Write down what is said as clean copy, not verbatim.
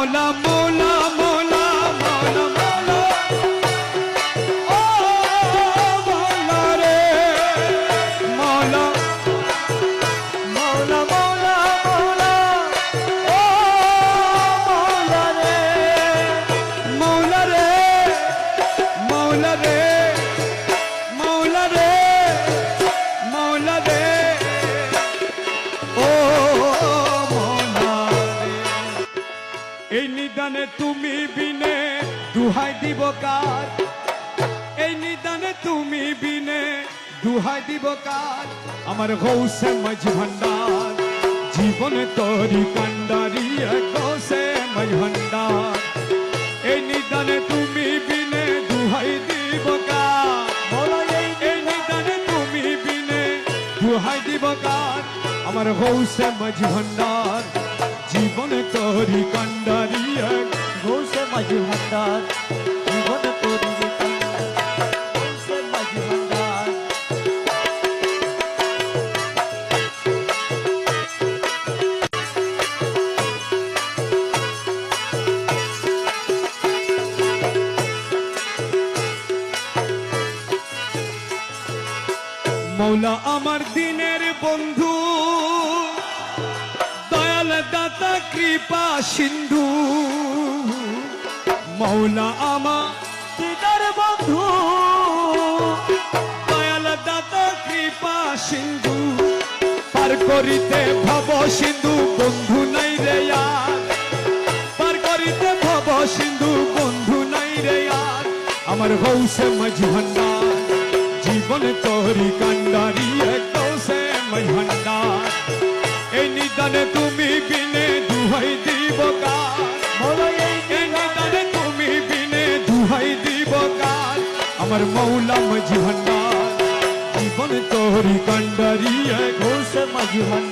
मौला मौला मौला मौला मौला ओ मौला रे मौला मौला मौला मौला ओ मौला रे मौला रे मौला रे मौला रे मौला रे ओ এই নিদানে তুমি বিনে দুহাই দিব কার এই নিদানে তুমি বিনে দুহাই দিব কার আমার গৌসে মাঝ ভান্ডার জীবনে তোরি কান্ডারি গৌসে মাঝ ভান্ডার এই নিদানে তুমি বিনে দুহাই দিব কার এই নিদানে তুমি বিনে দুহাই দিব কার আমার গৌসে মাঝ ভান্ডার জীবন তোরি কান্ডারি ঘোষে মাঝি ভান্ডার জীবন তোরি ঘোষে মাঝি ভান্ডার মৌলা আমার দিনের বন্ধু দাতা কৃপা সিন্ধু মৌলা আমার দিদার বন্ধু দয়াল দাতা কৃপা সিন্ধু পার করিতে ভব সিন্ধু বন্ধু নাই রে আর পার করিতে ভব সিন্ধু বন্ধু নাই রে আর আমার গৌসে মাঝ ভান্ডার জীবন তোরি কান্ডারি গৌসে মাঝ ভান্ডার এই নিদানে তুমি বিনে দুহাই দিব কার এই নিদানে তুমি বিনে দুহাই দিব কার আমার মৌলা মাঝ ভান্ডার জীবন তোরি কান্ডারি ঘোষে মাঝি ভান্ডার